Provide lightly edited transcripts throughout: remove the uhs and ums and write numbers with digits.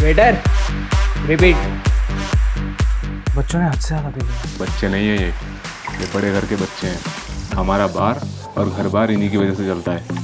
Waiter repeat. बच्चों ने हद से ज्यादा दे दिया। बच्चे नहीं है ये बड़े घर के बच्चे हैं। हमारा बार और घर बार इन्हीं की वजह से चलता है।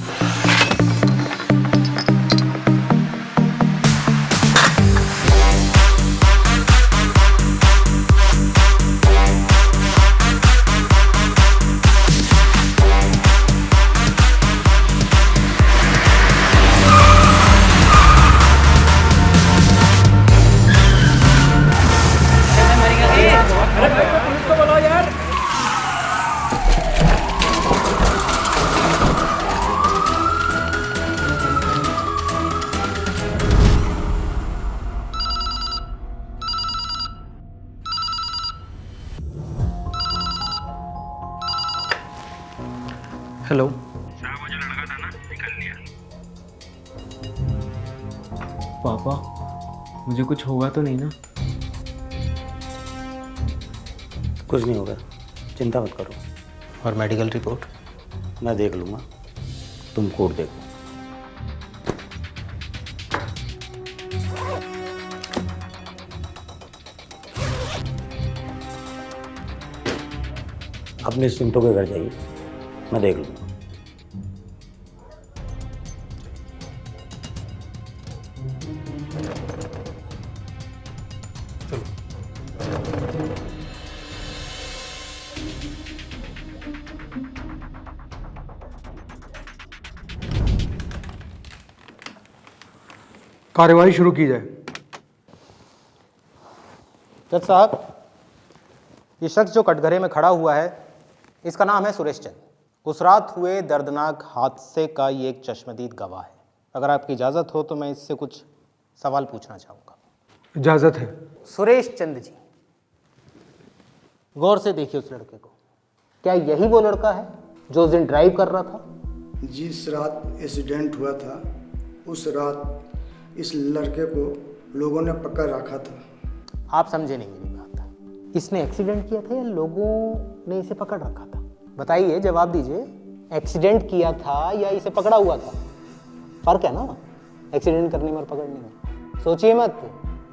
हेलो। मुझे लड़का था ना, निकल लिया। पापा मुझे कुछ होगा तो नहीं ना? कुछ नहीं होगा, चिंता मत करो। और मेडिकल रिपोर्ट? मैं देख लूँगा, तुम कोर्ट देखो। अपने सिमटों के घर जाइए, मैं देख लूँगा। कार्यवाही शुरू की जाए। जज साहब, ये शख्स जो कटघरे में खड़ा हुआ है, इसका नाम है सुरेश चंद। उस रात हुए दर्दनाक हादसे का ये एक चश्मदीद गवाह है। अगर आपकी इजाज़त हो तो मैं इससे कुछ सवाल पूछना चाहूँगा। इजाजत है। सुरेश चंद जी, गौर से देखिए उस लड़के को। क्या यही वो लड़का है जो उस दिन ड्राइव कर रहा था? जिस रात एक्सीडेंट हुआ था, उस रात इस लड़के को लोगों ने पकड़ रखा था। आप समझे नहीं मेरी बात। इसने एक्सीडेंट किया था या लोगों ने इसे पकड़ रखा था? बताइए, जवाब दीजिए। एक्सीडेंट किया था या इसे पकड़ा हुआ था? फर्क है ना एक्सीडेंट करने में और पकड़ने में। सोचिए मत,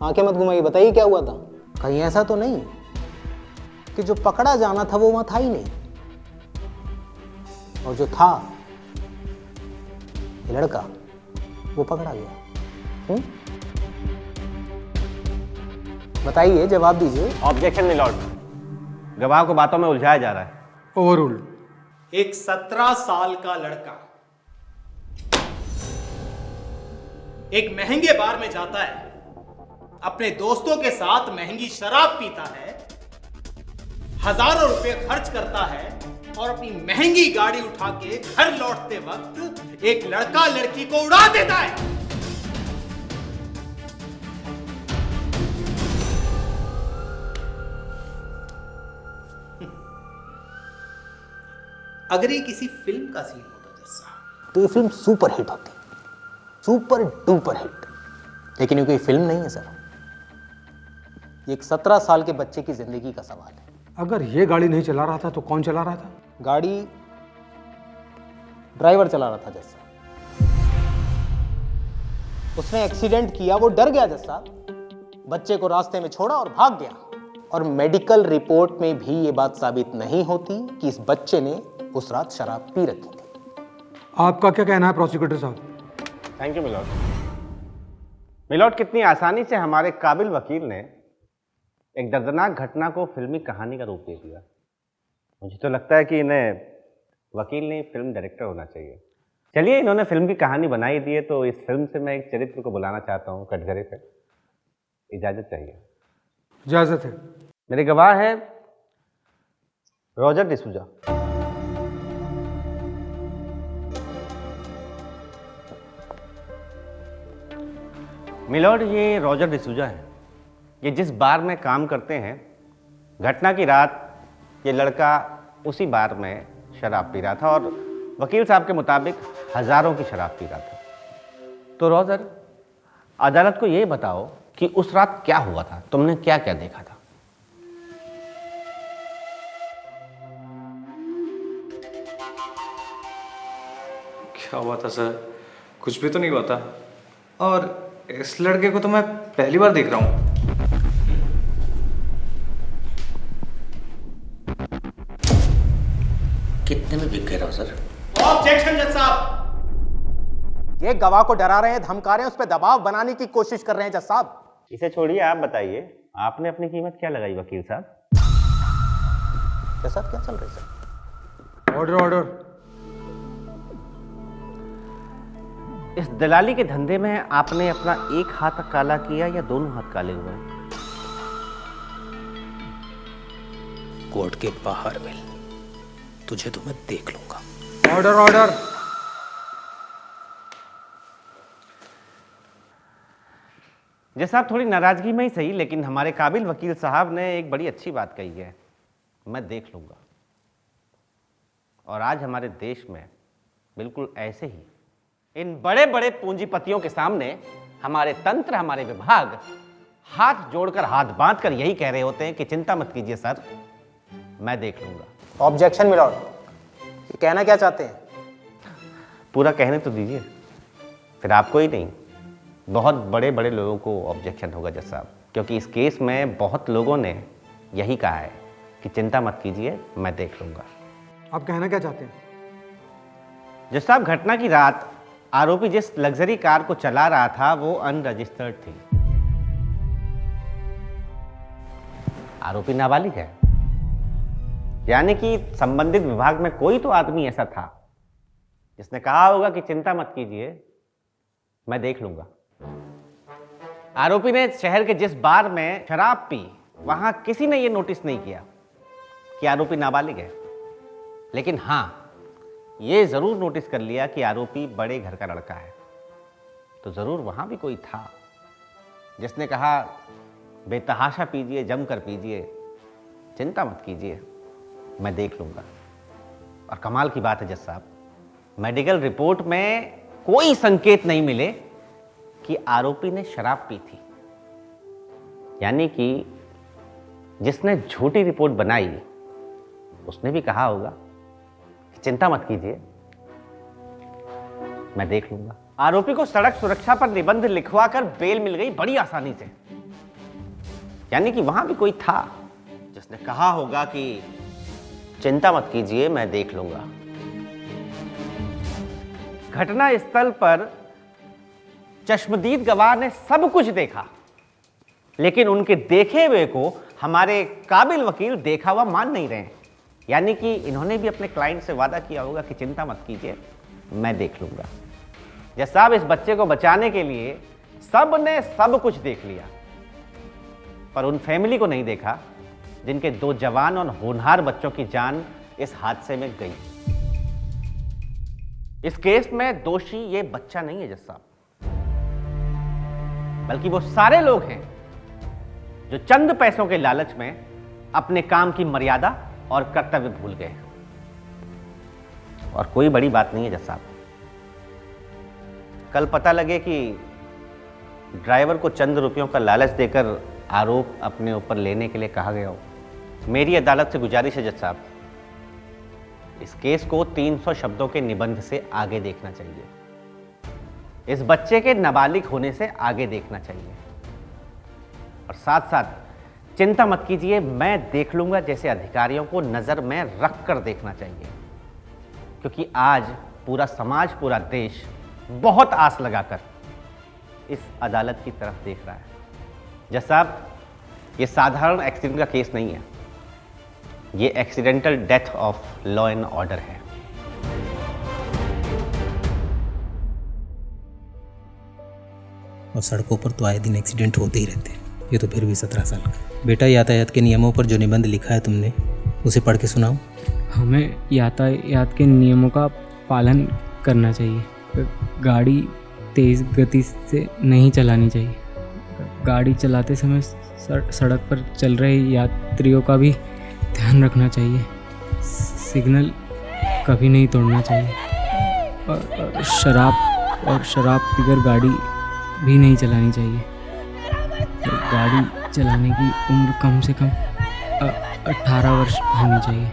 आंखें मत घुमाइए, बताइए क्या हुआ था। कहीं ऐसा तो नहीं कि जो पकड़ा जाना था वो वहां था ही नहीं, और जो था ये लड़का वो पकड़ा गया? बताइए, जवाब दीजिए। ऑब्जेक्शन मिलॉर्ड, गवाह को बातों में उलझाया जा रहा है। ओवररूल। एक 17 साल का लड़का एक महंगे बार में जाता है, अपने दोस्तों के साथ महंगी शराब पीता है, हजारों रुपए खर्च करता है और अपनी महंगी गाड़ी उठा के घर लौटते वक्त एक लड़का लड़की को उड़ा देता है। अगर ये किसी फिल्म का सीन होता जैसा तो ये फिल्म सुपर हिट होती, सुपर डुपर हिट। लेकिन ये कोई फिल्म नहीं है सर, ये एक 17 साल के बच्चे की जिंदगी का सवाल है। अगर ये गाड़ी नहीं चला रहा था तो कौन चला रहा था? गाड़ी ड्राइवर चला रहा था जैसा। उसने एक्सीडेंट किया, वो डर गया जैसा, बच्चे को रास्ते में छोड़ा और भाग गया। और मेडिकल रिपोर्ट में भी ये बात साबित नहीं होती कि इस बच्चे ने उस रात शराब पी रखी थी। आपका क्या कहना है प्रोसिक्यूटर साहब? Thank you milord. मिलॉर्ड, कितनी आसानी से हमारे काबिल वकील ने एक दर्दनाक घटना को फिल्मी कहानी का रूप दे दिया। मुझे तो लगता है कि इन्हें वकील नहीं, फिल्म डायरेक्टर होना चाहिए। चलिए, इन्होंने फिल्म की कहानी बनाई दी है तो इस फिल्म से मैं एक चरित्र को बुलाना चाहता हूँ कटघरे पे। इजाज़त चाहिए? इजाजत है। मेरे गवाह हैं रॉजर डिसूजा। मिलॉर्ड, ये रॉजर डिसूजा है। ये जिस बार में काम करते हैं, घटना की रात ये लड़का उसी बार में शराब पी रहा था और वकील साहब के मुताबिक हजारों की शराब पी रहा था। तो रॉजर, अदालत को ये बताओ कि उस रात क्या हुआ था, तुमने क्या क्या देखा था? क्या हुआ था सर? कुछ भी तो नहीं हुआ था। और इस लड़के को तो मैं पहली बार देख रहा हूँ। कितने में बिक गए रोजर? ऑब्जेक्शन जज साहब। ये गवाह को डरा रहे हैं, धमका रहे हैं, उस पर दबाव बनाने की कोशिश कर रहे हैं जज साहब। इसे छोड़िए, आप बताइए आपने अपनी कीमत क्या लगाई वकील साहब? जज साहब क्या चल रहा है सर? Order order. इस दलाली के धंधे में आपने अपना एक हाथ काला किया या दोनों हाथ काले हुए हैं? कोर्ट के बाहर मिल, तुझे तो मैं देख लूंगा। Order order. जैसा आप थोड़ी नाराजगी में ही सही, लेकिन हमारे काबिल वकील साहब ने एक बड़ी अच्छी बात कही है, मैं देख लूंगा। और आज हमारे देश में बिल्कुल ऐसे ही इन बड़े बड़े पूंजीपतियों के सामने हमारे तंत्र, हमारे विभाग हाथ जोड़कर, हाथ बांधकर यही कह रहे होते हैं कि चिंता मत कीजिए सर, मैं देख लूंगा। ऑब्जेक्शन मिलॉर्ड, ये कहना क्या चाहते हैं? पूरा कहने तो दीजिए, फिर आपको ही नहीं बहुत बड़े बड़े लोगों को ऑब्जेक्शन होगा जज साहब, क्योंकि इस केस में बहुत लोगों ने यही कहा है कि चिंता मत कीजिए, मैं देख लूंगा। आप कहना क्या चाहते हैं? जज साहब, घटना की रात आरोपी जिस लग्जरी कार को चला रहा था वो अनरजिस्टर्ड थी। आरोपी नाबालिग है, यानी कि संबंधित विभाग में कोई तो आदमी ऐसा था जिसने कहा होगा कि चिंता मत कीजिए, मैं देख लूंगा। आरोपी ने शहर के जिस बार में शराब पी, वहां किसी ने यह नोटिस नहीं किया कि आरोपी नाबालिग है, लेकिन हां ये जरूर नोटिस कर लिया कि आरोपी बड़े घर का लड़का है। तो जरूर वहां भी कोई था जिसने कहा बेतहाशा पीजिए, जमकर पीजिए, चिंता मत कीजिए, मैं देख लूंगा। और कमाल की बात है जज साहब, मेडिकल रिपोर्ट में कोई संकेत नहीं मिले कि आरोपी ने शराब पी थी, यानी कि जिसने झूठी रिपोर्ट बनाई उसने भी कहा होगा कि चिंता मत कीजिए, मैं देख लूंगा। आरोपी को सड़क सुरक्षा पर निबंध लिखवाकर बेल मिल गई बड़ी आसानी से, यानी कि वहां भी कोई था जिसने कहा होगा कि चिंता मत कीजिए, मैं देख लूंगा। घटना स्थल पर चश्मदीद गवाह ने सब कुछ देखा, लेकिन उनके देखे हुए को हमारे काबिल वकील देखा हुआ मान नहीं रहे हैं, यानी कि इन्होंने भी अपने क्लाइंट से वादा किया होगा कि चिंता मत कीजिए, मैं देख लूंगा। जज साहब, इस बच्चे को बचाने के लिए सब ने सब कुछ देख लिया, पर उन फैमिली को नहीं देखा जिनके 2 जवान और होनहार बच्चों की जान इस हादसे में गई। इस केस में दोषी ये बच्चा नहीं है जज साहब, बल्कि वो सारे लोग हैं जो चंद पैसों के लालच में अपने काम की मर्यादा और कर्तव्य भूल गए। और कोई बड़ी बात नहीं है जज साहब, कल पता लगे कि ड्राइवर को चंद रुपयों का लालच देकर आरोप अपने ऊपर लेने के लिए कहा गया हो। मेरी अदालत से गुजारिश है जज साहब, इस केस को 300 शब्दों के निबंध से आगे देखना चाहिए, इस बच्चे के नाबालिग होने से आगे देखना चाहिए, और साथ साथ चिंता मत कीजिए, मैं देख लूंगा जैसे अधिकारियों को नजर में रख कर देखना चाहिए, क्योंकि आज पूरा समाज, पूरा देश बहुत आस लगाकर इस अदालत की तरफ देख रहा है। जज साहब, ये साधारण एक्सीडेंट का केस नहीं है, ये accidental death of law and order है। और सड़कों पर तो आए दिन एक्सीडेंट होते ही रहते हैं, ये तो फिर भी 17 साल का। बेटा, यातायात के नियमों पर जो निबंध लिखा है तुमने, उसे पढ़ के सुनाओ। हमें यातायात के नियमों का पालन करना चाहिए। गाड़ी तेज़ गति से नहीं चलानी चाहिए। गाड़ी चलाते समय सड़क पर चल रहे यात्रियों का भी ध्यान रखना चाहिए। सिग्नल कभी नहीं तोड़ना चाहिए। और शराब पीकर गाड़ी भी नहीं चलानी चाहिए। गाड़ी चलाने की उम्र कम से कम 18 वर्ष होनी चाहिए।